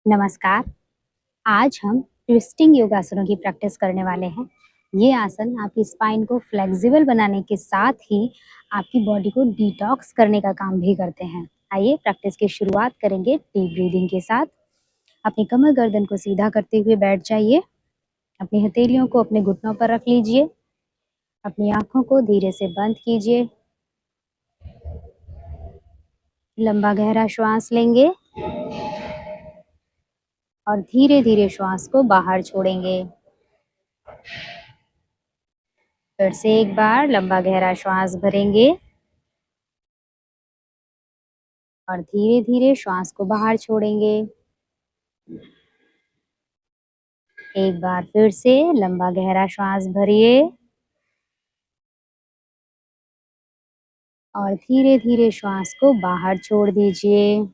नमस्कार। आज हम ट्विस्टिंग योगासनों की प्रैक्टिस करने वाले हैं। ये आसन आपकी स्पाइन को फ्लेक्सिबल बनाने के साथ ही आपकी बॉडी को डिटॉक्स करने का काम भी करते हैं। आइए प्रैक्टिस की शुरुआत करेंगे डीप ब्रीदिंग के साथ। अपनी कमर गर्दन को सीधा करते हुए बैठ जाइए। अपनी हथेलियों को अपने घुटनों पर रख लीजिए। अपनी आंखों को धीरे से बंद कीजिए। लंबा गहरा श्वास लेंगे और धीरे धीरे श्वास को बाहर छोड़ेंगे। फिर से एक बार लंबा गहरा श्वास भरेंगे और धीरे धीरे श्वास को बाहर छोड़ेंगे। एक बार फिर से लंबा गहरा श्वास भरिए और धीरे धीरे श्वास को बाहर छोड़ दीजिए।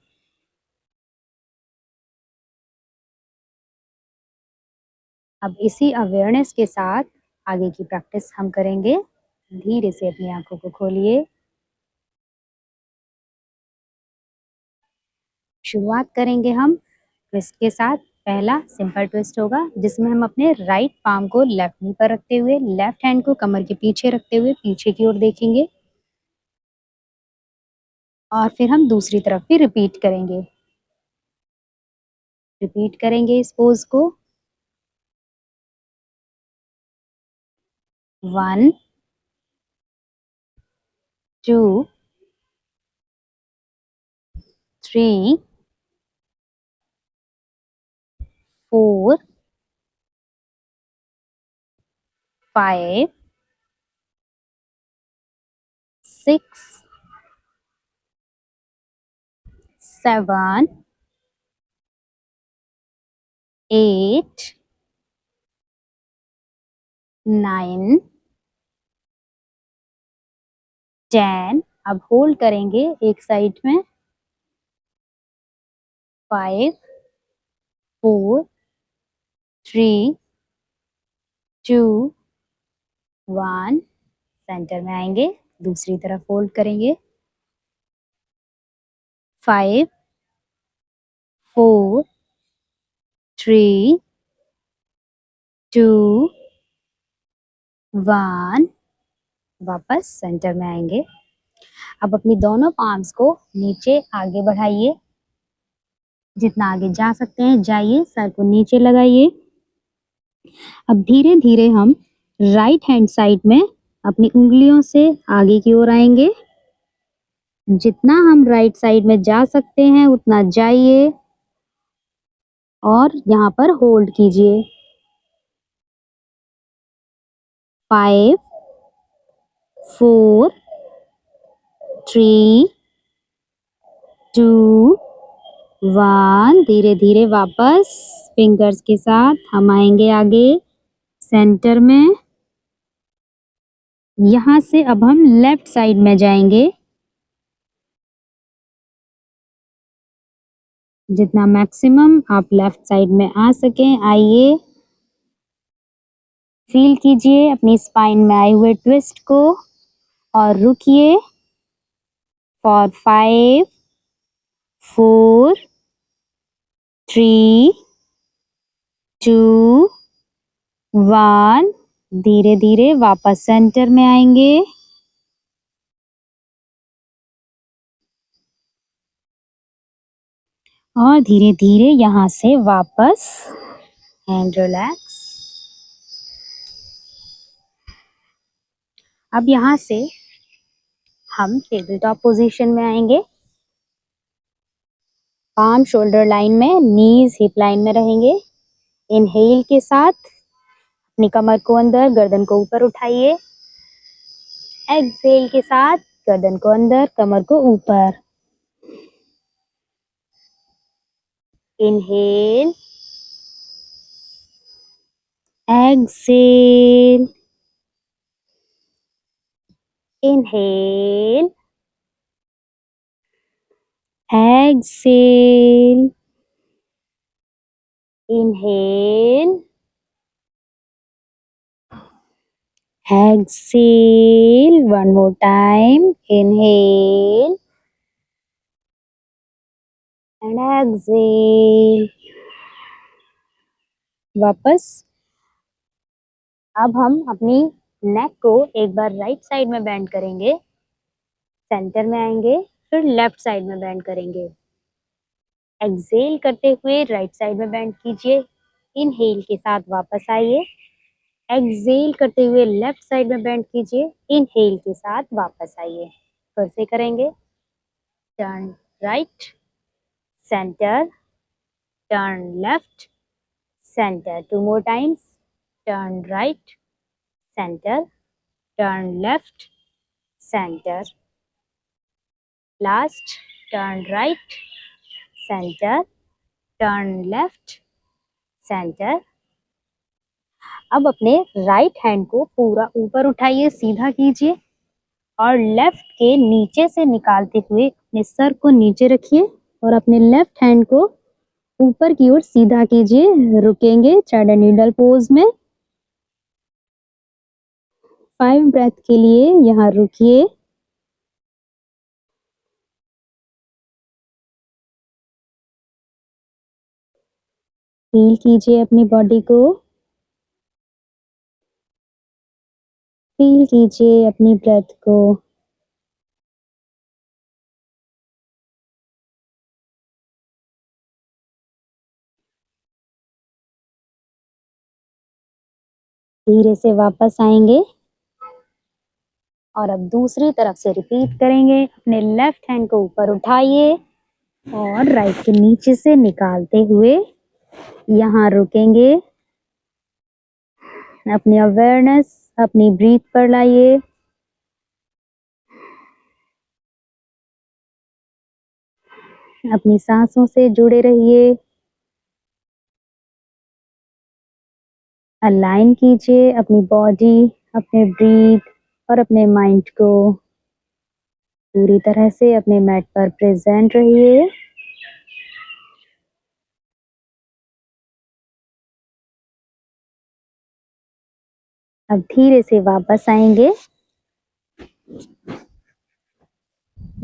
अब इसी अवेयरनेस के साथ आगे की प्रैक्टिस हम करेंगे। धीरे से अपनी आंखों को खोलिए। शुरुआत करेंगे हम ट्विस्ट के साथ। पहला सिंपल ट्विस्ट होगा जिसमें हम अपने राइट पाम को लेफ्ट नी पर रखते हुए, लेफ्ट हैंड को कमर के पीछे रखते हुए पीछे की ओर देखेंगे और फिर हम दूसरी तरफ भी रिपीट करेंगे। इस पोज को। 1 2 3 4 5 6 7 8 9 10। अब होल्ड करेंगे एक साइड में। 5 4 3 2 1। सेंटर में आएंगे, दूसरी तरफ होल्ड करेंगे। 5 4 3 2 1। वापस सेंटर में आएंगे। अब अपनी दोनों पाम्स को नीचे आगे बढ़ाइए। जितना आगे जा सकते हैं जाइए। सर को नीचे लगाइए। अब धीरे धीरे हम राइट हैंड साइड में अपनी उंगलियों से आगे की ओर आएंगे। जितना हम राइट साइड में जा सकते हैं उतना जाइए और यहाँ पर होल्ड कीजिए। 5 4 3 2 1। धीरे धीरे वापस फिंगर्स के साथ हम आएंगे आगे सेंटर में। यहाँ से अब हम लेफ्ट साइड में जाएंगे। जितना मैक्सिमम आप लेफ्ट साइड में आ सकें आइए। फील कीजिए अपनी स्पाइन में आए हुए ट्विस्ट को और रुकिए फॉर 5 4 3 2 1। धीरे धीरे वापस सेंटर में आएंगे। और धीरे धीरे यहाँ से वापस हैंड रिलैक्स। अब यहाँ से हम टेबल टॉप पोजीशन में आएंगे। पाम शोल्डर लाइन में, नीज हिप लाइन में रहेंगे। इनहेल के साथ अपनी कमर को अंदर, गर्दन को ऊपर उठाइए। एक्सहेल के साथ गर्दन को अंदर, कमर को ऊपर। Inhale, exhale, inhale, exhale, inhale, exhale. One more time. Inhale and exhale. वापस। अब हम अपनी नेक को एक बार राइट साइड में बेंड करेंगे, सेंटर में आएंगे, फिर लेफ्ट साइड में बेंड करेंगे। एक्सहेल करते हुए राइट साइड में बेंड कीजिए, इनहेल के साथ वापस आइए। एक्सहेल करते हुए लेफ्ट साइड में बेंड कीजिए, इनहेल के साथ वापस आइए। फिर से करेंगे, turn right, centre, turn left, center. Two more times. Turn right, center, turn left, center. Last, turn right, center, turn left, center. अब अपने राइट हैंड को पूरा ऊपर उठाइए, सीधा कीजिए और लेफ्ट के नीचे से निकालते हुए अपने सर को नीचे रखिए और अपने लेफ्ट हैंड को ऊपर की ओर सीधा कीजिए। रुकेंगे थ्रेड एंड नीडल पोज में 5 ब्रेथ के लिए। यहाँ रुकिए। फील कीजिए अपनी बॉडी को, फील कीजिए अपनी ब्रेथ को। धीरे से वापस आएंगे और अब दूसरी तरफ से रिपीट करेंगे। अपने लेफ्ट हैंड को ऊपर उठाइए और राइट के नीचे से निकालते हुए यहाँ रुकेंगे। अपनी अवेयरनेस अपनी ब्रीथ पर लाइए। अपनी सांसों से जुड़े रहिए। अलाइन कीजिए अपनी बॉडी, अपने ब्रीथ और अपने माइंड को। पूरी तरह से अपने मैट पर प्रेजेंट रहिए। अब धीरे से वापस आएंगे।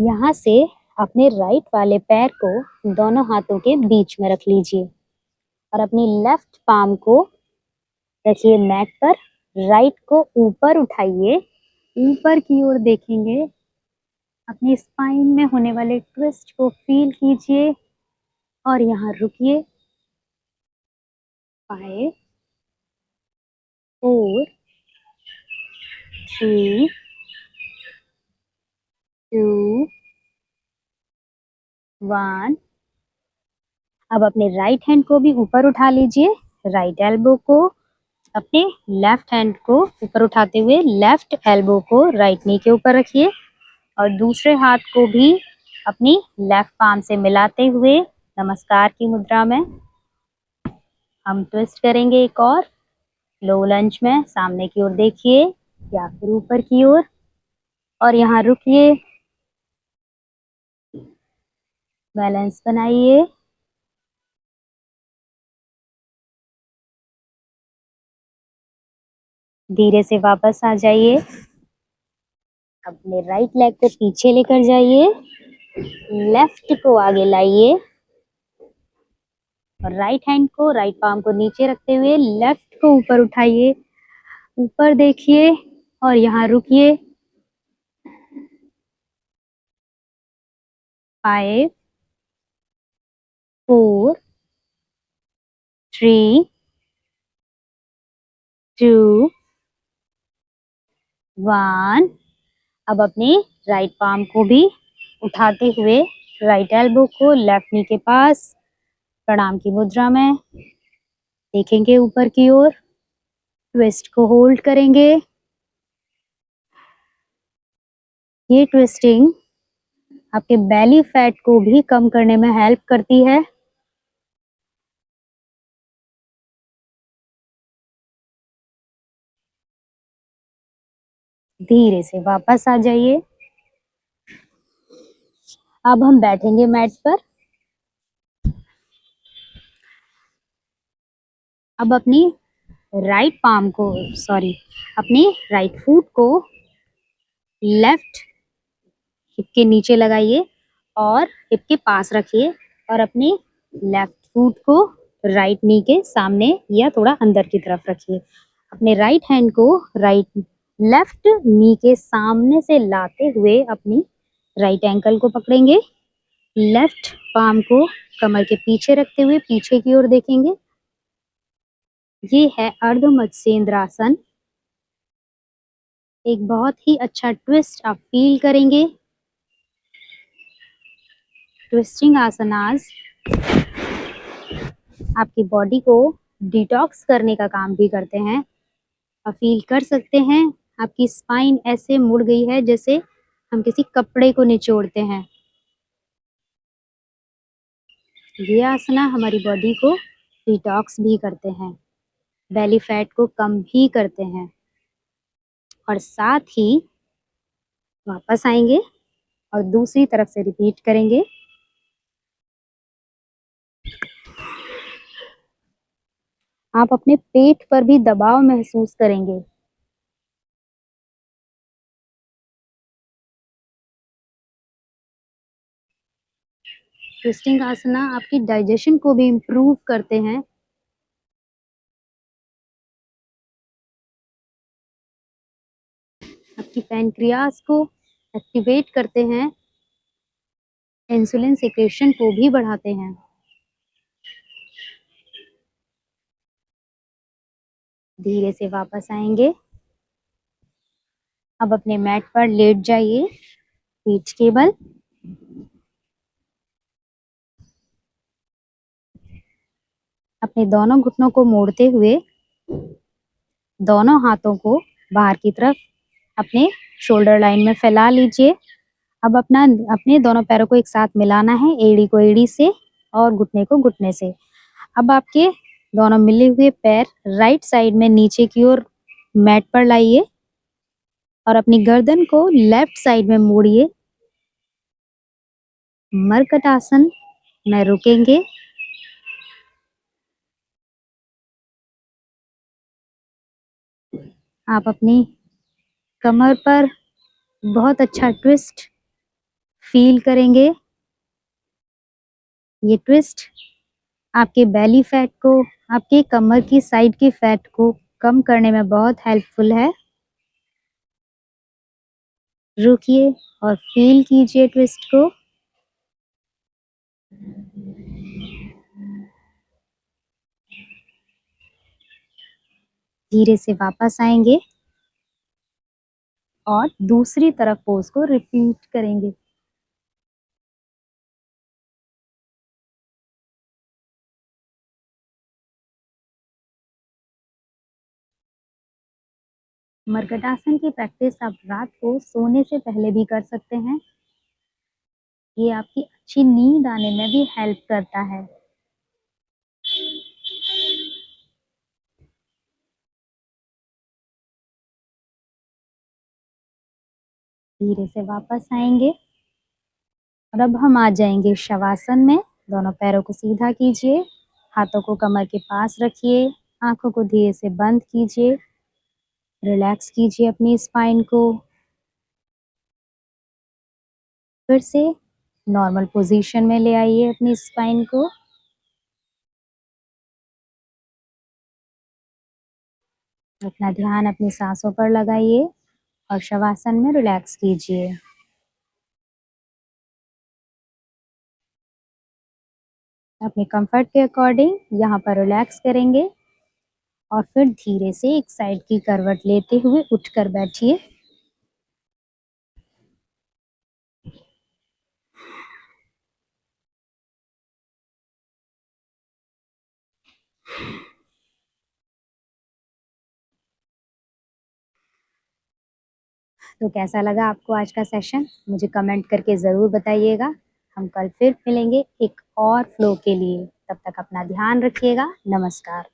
यहाँ से अपने राइट वाले पैर को दोनों हाथों के बीच में रख लीजिए और अपनी लेफ्ट पाम को रखिए मैट पर। राइट को ऊपर उठाइए, ऊपर की ओर देखेंगे। अपनी स्पाइन में होने वाले ट्विस्ट को फील कीजिए और यहाँ रुकिए। 5 4 3 2 1। अब अपने राइट हैंड को भी ऊपर उठा लीजिए। राइट एल्बो को अपने लेफ्ट हैंड को ऊपर उठाते हुए लेफ्ट एल्बो को राइट नी के ऊपर रखिए और दूसरे हाथ को भी अपनी लेफ्ट पाम से मिलाते हुए नमस्कार की मुद्रा में हम ट्विस्ट करेंगे। एक और लो लंज में सामने की ओर देखिए या फिर ऊपर की ओर और यहाँ रुकिए। बैलेंस बनाइए। धीरे से वापस आ जाइए। अपने राइट लेग को पीछे लेकर जाइए, लेफ्ट को आगे लाइए और राइट हैंड को राइट पाम को नीचे रखते हुए लेफ्ट को ऊपर उठाइए। ऊपर देखिए और यहाँ रुकिए। 5 4 3 2 1। अब अपनी राइट पाम को भी उठाते हुए राइट एल्बो को लेफ्ट नी के पास प्रणाम की मुद्रा में देखेंगे ऊपर की ओर। ट्विस्ट को होल्ड करेंगे। ये ट्विस्टिंग आपके बेली फैट को भी कम करने में हेल्प करती है। धीरे से वापस आ जाइए। अब हम बैठेंगे मैट पर। अब अपनी राइट पाम को अपनी राइट फुट को लेफ्ट हिप के नीचे लगाइए और हिप के पास रखिए और अपनी लेफ्ट फुट को राइट नी के सामने या थोड़ा अंदर की तरफ रखिए। अपने राइट हैंड को लेफ्ट नी के सामने से लाते हुए अपनी राइट एंकल को पकड़ेंगे। लेफ्ट पाम को कमर के पीछे रखते हुए पीछे की ओर देखेंगे। ये है अर्ध मत्स्येंद्रासन। एक बहुत ही अच्छा ट्विस्ट आप फील करेंगे। ट्विस्टिंग आसनास आपकी बॉडी को डिटॉक्स करने का काम भी करते हैं। आप फील कर सकते हैं आपकी स्पाइन ऐसे मुड़ गई है जैसे हम किसी कपड़े को निचोड़ते हैं। ये आसना हमारी बॉडी को डिटॉक्स भी करते हैं, बेली फैट को कम भी करते हैं और साथ ही वापस आएंगे और दूसरी तरफ से रिपीट करेंगे। आप अपने पेट पर भी दबाव महसूस करेंगे। ट्विस्टिंग आसना आपकी डाइजेशन को भी इम्प्रूव करते हैं। आपकी पैनक्रियास को एक्टिवेट करते हैं, इंसुलिन सिक्रेशन को भी बढ़ाते हैं। धीरे से वापस आएंगे। अब अपने मैट पर लेट जाइए, पीठ के बल। अपने दोनों घुटनों को मोड़ते हुए दोनों हाथों को बाहर की तरफ अपने शोल्डर लाइन में फैला लीजिए। अब अपने दोनों पैरों को एक साथ मिलाना है, एड़ी को एड़ी से और घुटने को घुटने से। अब आपके दोनों मिले हुए पैर राइट साइड में नीचे की ओर मैट पर लाइए और अपनी गर्दन को लेफ्ट साइड में मोड़िए। मरकट आसन में रुकेंगे। आप अपनी कमर पर बहुत अच्छा ट्विस्ट फील करेंगे। ये ट्विस्ट आपके बेली फैट को, आपके कमर की साइड की फैट को कम करने में बहुत हेल्पफुल है। रुकिए और फील कीजिए ट्विस्ट को। धीरे से वापस आएंगे और दूसरी तरफ पोज को रिपीट करेंगे। मरकटासन की प्रैक्टिस आप रात को सोने से पहले भी कर सकते हैं। ये आपकी अच्छी नींद आने में भी हेल्प करता है। धीरे से वापस आएंगे और अब हम आ जाएंगे शवासन में। दोनों पैरों को सीधा कीजिए, हाथों को कमर के पास रखिए, आंखों को धीरे से बंद कीजिए, रिलैक्स कीजिए अपनी स्पाइन को। फिर से नॉर्मल पोजीशन में ले आइए अपनी स्पाइन को। अपना ध्यान अपनी सांसों पर लगाइए और शवासन में रिलैक्स कीजिए। अपने कंफर्ट के अकॉर्डिंग यहाँ पर रिलैक्स करेंगे और फिर धीरे से एक साइड की करवट लेते हुए उठकर बैठिए। तो कैसा लगा आपको आज का सेशन? मुझे कमेंट करके ज़रूर बताइएगा। हम कल फिर मिलेंगे एक और फ्लो के लिए। तब तक अपना ध्यान रखिएगा। नमस्कार।